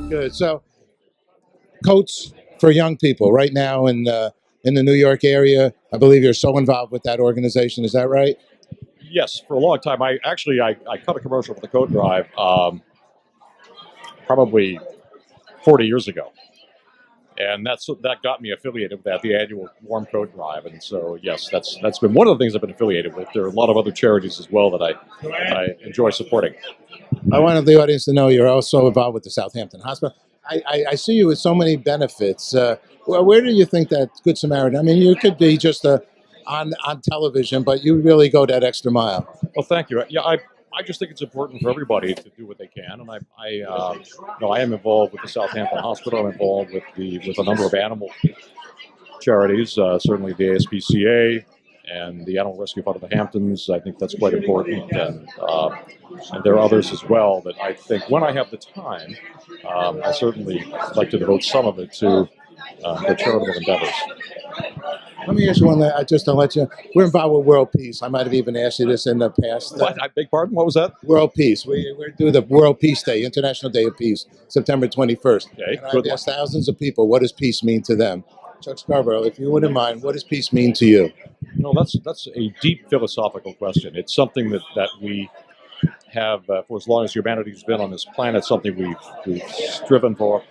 Good. So, coats for young people right now in the New York area. I believe you're so involved with that organization. Is that right? Yes, for a long time. I cut a commercial for the Coat Drive probably 40 years ago. And that got me affiliated with that, the annual Warm Coat Drive. And so, yes, that's been one of the things I've been affiliated with. There are a lot of other charities as well that I enjoy supporting. I wanted the audience to know you're also involved with the Southampton Hospital. I see you with so many benefits. Where do you think that Good Samaritan? I mean, you could be just on television, but you really go that extra mile. Well, thank you. Yeah, I just think it's important for everybody to do what they can, and I am involved with the Southampton Hospital. I'm involved with a number of animal charities, certainly the ASPCA and the Animal Rescue Fund of the Hamptons. I think that's quite important, and there are others as well that I think when I have the time, I certainly like to devote some of it to the charitable endeavors. Let me ask you one that just to let you. We're involved with World Peace. I might have even asked you this in the past. What? I beg pardon? What was that? World Peace. We do the World Peace Day, International Day of Peace, September 21st. Okay, and good I've asked thousands of people, what does peace mean to them? Chuck Scarborough, if you wouldn't mind, what does peace mean to you? No, that's a deep philosophical question. It's something that we have for as long as humanity's been on this planet. Something we've striven for.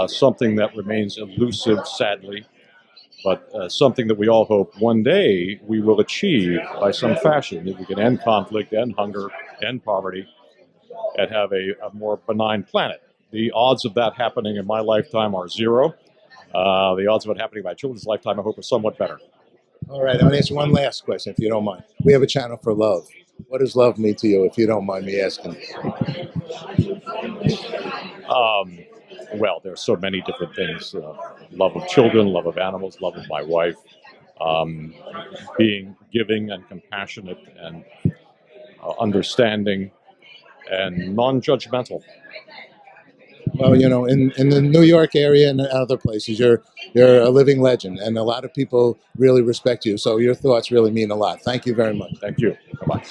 Something that remains elusive, sadly, but something that we all hope one day we will achieve by some fashion, that we can end conflict, end hunger, end poverty, and have a more benign planet. The odds of that happening in my lifetime are zero. The odds of it happening in my children's lifetime, I hope, are somewhat better. All right, I'm going to ask you one last question, if you don't mind. We have a channel for love. What does love mean to you, if you don't mind me asking? Well, there are so many different things. Love of children, love of animals, love of my wife, being giving and compassionate and understanding and non-judgmental. Well, in the New York area and other places, you're a living legend, and a lot of people really respect you. So your thoughts really mean a lot. Thank you very much. Thank you. Bye-bye.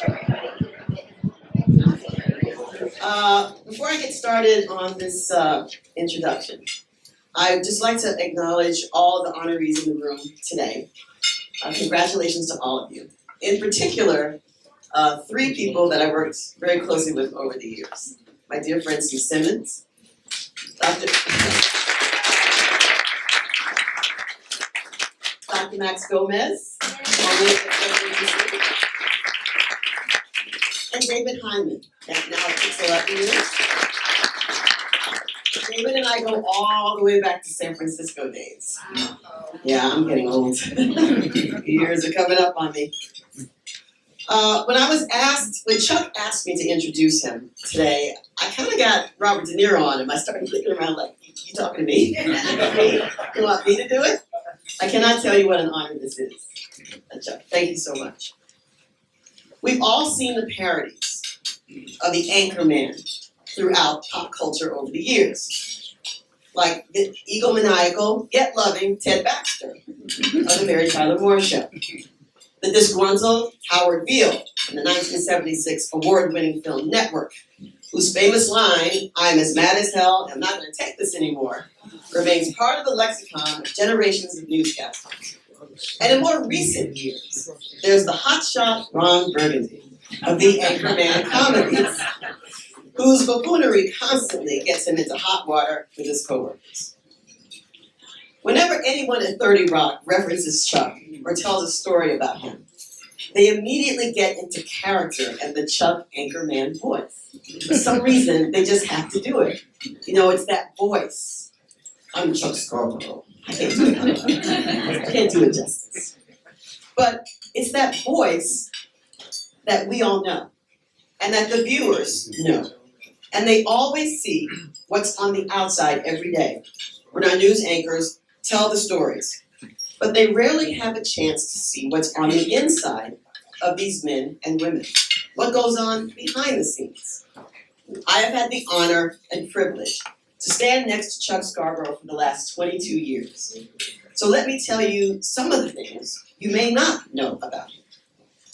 Before I get started on this introduction, I'd just like to acknowledge all the honorees in the room today. Congratulations to all of you. In particular, three people that I worked very closely with over the years. My dear friend Steve Simmons, Dr. Max Gomez, and David Hyman, that now takes 11 years. David and I go all the way back to San Francisco days. Yeah, I'm getting old. Years are coming up on me. When Chuck asked me to introduce him today, I kind of got Robert De Niro on him. I started looking around like, you talking to me? You want me to do it? I cannot tell you what an honor this is. Chuck, thank you so much. We've all seen the parodies of the Anchorman throughout pop culture over the years. Like the egomaniacal, yet loving Ted Baxter of the Mary Tyler Moore Show. The disgruntled Howard Beale in the 1976 award-winning film Network, whose famous line, "I'm as mad as hell and I'm not going to take this anymore," remains part of the lexicon of generations of newscasters. And in more recent years, there's the hotshot Ron Burgundy of the Anchorman comedies, whose buffoonery constantly gets him into hot water with his coworkers. Whenever anyone at 30 Rock references Chuck or tells a story about him, they immediately get into character and the Chuck Anchorman voice. For some reason, they just have to do it. It's that voice. I'm Chuck Scarborough. I can't do it. I can't do it justice. But it's that voice that we all know, and that the viewers know. And they always see what's on the outside every day when our news anchors tell the stories. But they rarely have a chance to see what's on the inside of these men and women, what goes on behind the scenes. I have had the honor and privilege to stand next to Chuck Scarborough for the last 22 years. So let me tell you some of the things you may not know about him.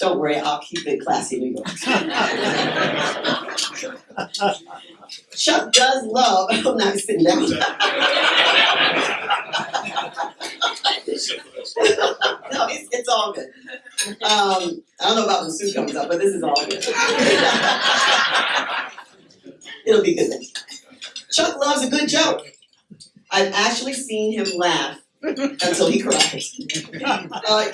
Don't worry, I'll keep it classy, New York. Chuck Chuck does love, I'm not sitting down. No, it's all good. I don't know about when Sue comes up, but this is all good. It'll be good then. Chuck loves a good joke. I've actually seen him laugh until he cries.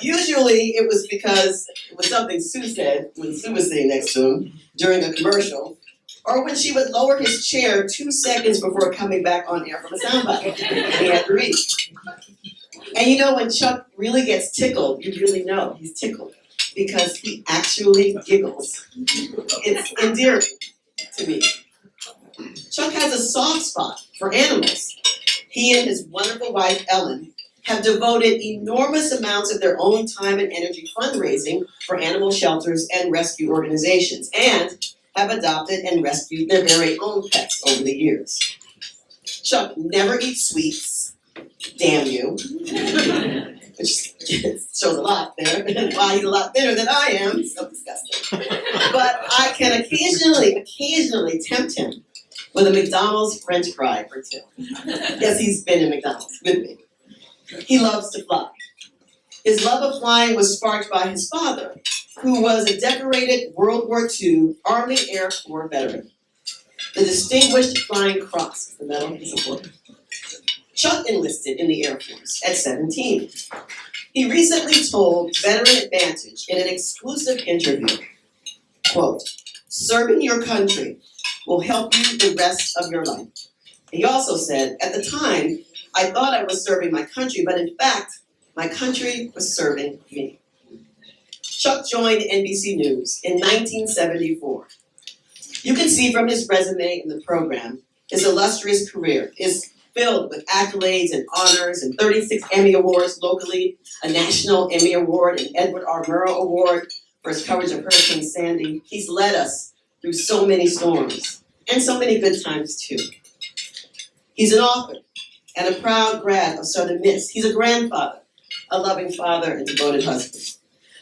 Usually it was because it was something Sue said when Sue was sitting next to him during a commercial, or when she would lower his chair 2 seconds before coming back on air from a soundbite. He had to read. And you know, when Chuck really gets tickled, you really know he's tickled because he actually giggles. It's endearing to me. Chuck has a soft spot for animals. He and his wonderful wife, Ellen, have devoted enormous amounts of their own time and energy fundraising for animal shelters and rescue organizations, and have adopted and rescued their very own pets over the years. Chuck never eats sweets, damn you, which shows a lot there, why he's a lot thinner than I am, so disgusting. But I can occasionally tempt him with a McDonald's French fry or two. Yes, he's been in McDonald's with me. He loves to fly. His love of flying was sparked by his father, who was a decorated World War II Army Air Corps veteran. The Distinguished Flying Cross, the medal he supported. Chuck enlisted in the Air Force at 17. He recently told Veteran Advantage in an exclusive interview, quote, "Serving your country will help you the rest of your life." He also said, "At the time, I thought I was serving my country, but in fact, my country was serving me." Chuck joined NBC News in 1974. You can see from his resume in the program, his illustrious career is filled with accolades and honors and 36 Emmy Awards locally, a National Emmy Award, an Edward R. Murrow Award for his coverage of Hurricane Sandy. He's led us through so many storms and so many good times too. He's an author and a proud grad of Southern Miss. He's a grandfather, a loving father, and devoted husband.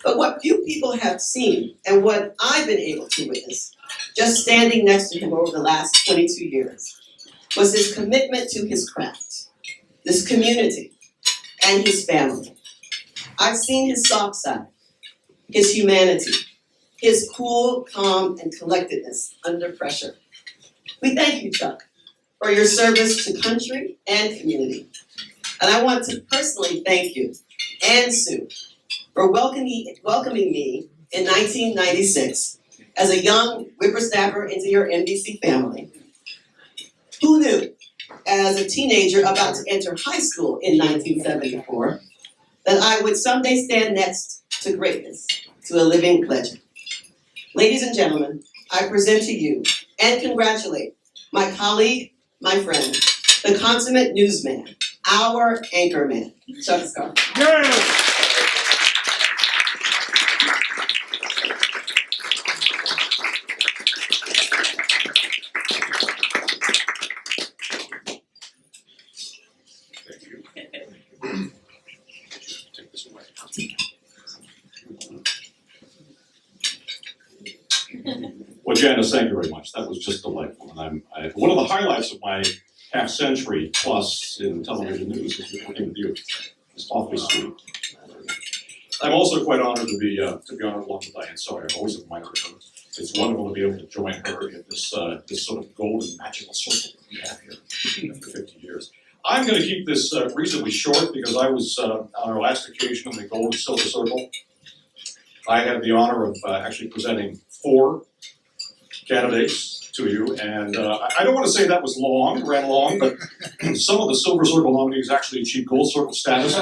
But what few people have seen, and what I've been able to witness, just standing next to him over the last 22 years, was his commitment to his craft, this community, and his family. I've seen his soft side, his humanity, his cool, calm, and collectedness under pressure. We thank you, Chuck, for your service to country and community. And I want to personally thank you and Sue for welcoming me in 1996 as a young whippersnapper into your NBC family. Who knew, as a teenager about to enter high school in 1974, that I would someday stand next to greatness, to a living legend. Ladies and gentlemen, I present to you and congratulate my colleague, my friend, the consummate newsman, our anchorman, Chuck Scarborough. Yeah. Take this away. I'll take it. Well, Janice, thank you very much. That was just delightful. And one of the highlights of my half century plus in television news is working with you. It's awfully sweet. I'm also quite honored to be honored along with Diane Sawyer. I've always admired her. It's wonderful to be able to join her in this sort of golden magical circle that we have here after 50 years. I'm going to keep this reasonably short because I was on our last occasion in the Gold and Silver Circle. I had the honor of actually presenting 4 candidates to you, and I don't want to say that was long, ran long, but some of the Silver Circle nominees actually achieved Gold Circle status.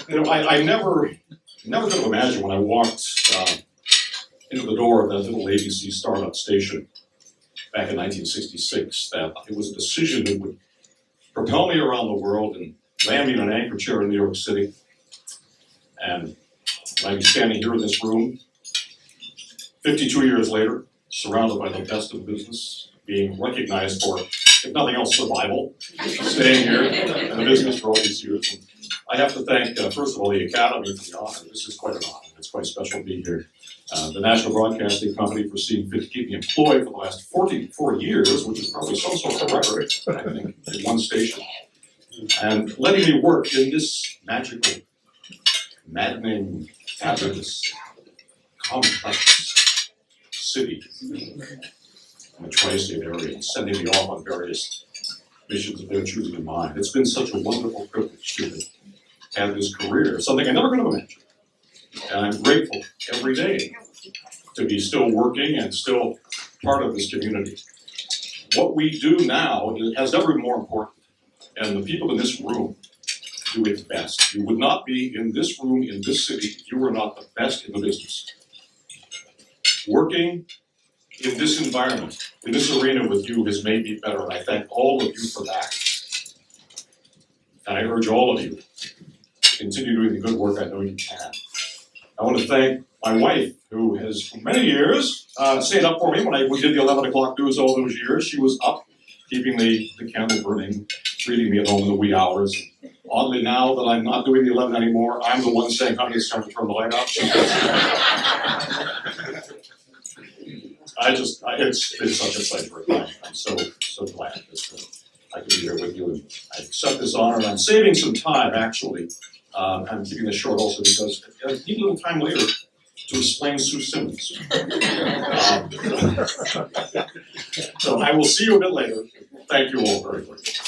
You know, I never could have imagined when I walked into the door of that little ABC startup station back in 1966 that it was a decision that would propel me around the world and land me in an anchor chair in New York City. And I'd be standing here in this room 52 years later, surrounded by the best of business, being recognized for, if nothing else, survival, staying here in the business for all these years. And I have to thank, first of all, the Academy for the honor. This is quite an honor. It's quite special to be here. The National Broadcasting Company for seeing fit to keep me employed for the last 44 years, which is probably some sort of record, I think, in one station. And letting me work in this magical, maddening, fabulous, complex city in the tri-state area and sending me off on various missions of their choosing in mind. It's been such a wonderful privilege to have this career, something I never could have imagined. And I'm grateful every day to be still working and still part of this community. What we do now has never been more important, and the people in this room do it best. You would not be in this room in this city if you were not the best in the business. Working in this environment, in this arena with you has made me better, and I thank all of you for that. And I urge all of you to continue doing the good work I know you can. I want to thank my wife, who has for many years stayed up for me when we did the 11 o'clock news all those years. She was up, keeping the candle burning, treating me at home in the wee hours. Oddly, now that I'm not doing the 11 anymore, I'm the one saying, honey, it's time to turn the light off. It's been such a pleasure. I'm so glad that I can be here with you. And I accept this honor, and I'm saving some time, actually. I'm keeping this short also because I need a little time later to explain Sue Simmons. So I will see you a bit later. Thank you all very much.